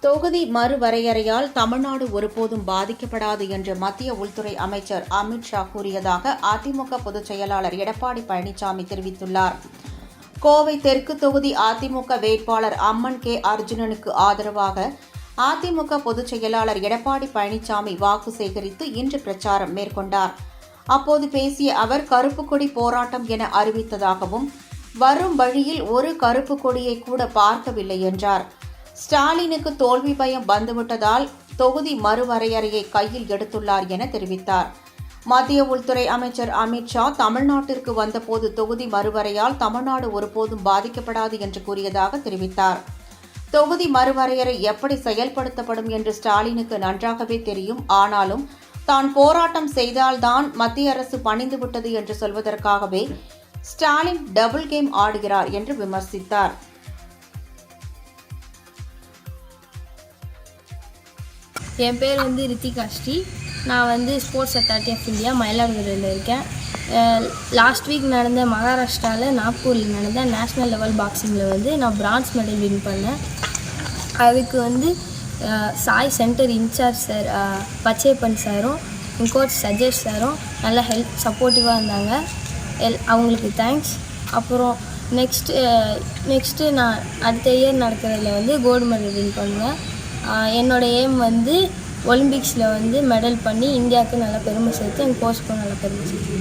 தொகுதி மறுவரையறையால் தமிழ்நாடு ஒருபோதும் பாதிக்கப்படாது என்று மத்திய உள்துறை அமைச்சர் அமித் ஷா கூறியதாக அதிமுக பொதுச் செயலாளர் எடப்பாடி பழனிசாமி தெரிவித்துள்ளார். கோவை தெற்கு தொகுதி அதிமுக வேட்பாளர் அம்மன் கே அர்ஜுனனுக்கு ஆதரவாக அதிமுக பொதுச் செயலாளர் எடப்பாடி பழனிசாமி வாக்கு சேகரித்து இன்று பிரச்சாரம் மேற்கொண்டார். அப்போது பேசிய அவர் கருப்பு கொடி போராட்டம் என அறிவித்ததாகவும் வரும் வழியில் ஒரு கருப்பு கொடியை கூட பார்க்கவில்லை என்றார். ஸ்டாலினுக்கு தோல்வி பயம் வந்துவிட்டதால் தொகுதி மறுவரையறையை கையில் எடுத்துள்ளார் என தெரிவித்தார். மத்திய உள்துறை அமைச்சர் அமித் ஷா தமிழ்நாட்டிற்கு வந்தபோது தொகுதி மறுவரையால் தமிழ்நாடு ஒருபோதும் பாதிக்கப்படாது என்று கூறியதாக தெரிவித்தார். தொகுதி மறுவரையறை எப்படி செயல்படுத்தப்படும் என்று ஸ்டாலினுக்கு நன்றாகவே தெரியும். ஆனாலும் தான் போராட்டம் செய்தால்தான் மத்திய அரசு பணிந்துவிட்டது என்று சொல்வதற்காகவே ஸ்டாலின் டபுள் கேம் ஆடுகிறார் என்று விமர்சித்தார். என் பேர் ரித்திகா ஸ்ரீ. நான் ஸ்போர்ட்ஸ் அத்தாரிட்டி ஆஃப் இந்தியா மயிலாடுதுறையில் இருக்கேன். லாஸ்ட் வீக் நடந்த மகாராஷ்டிராவில் நாக்பூரில் நடந்த நேஷ்னல் லெவல் பாக்ஸிங்கில் நான் பிரான்ஸ் மெடல் வின் பண்ணேன். அதுக்கு SAI centre incharge sir Pachaiyappan சாரும் கோச் சஜேஷ் சாரும் நல்லா சப்போர்ட்டிவாக இருந்தாங்க. அவங்களுக்கு தேங்க்ஸ். அப்புறம் நெக்ஸ்ட்டு நான் அடுத்த இயர் நடக்கிறதுல கோல்டு மெடல் வின் பண்ணுவேன். என்னோடய எய்ம் ஒலிம்பிக்ஸில் மெடல் பண்ணி இந்தியாவுக்கு நல்லா பெருமை சேர்த்து என் கோச்சுக்கும் நல்லா பெருமை சேர்த்து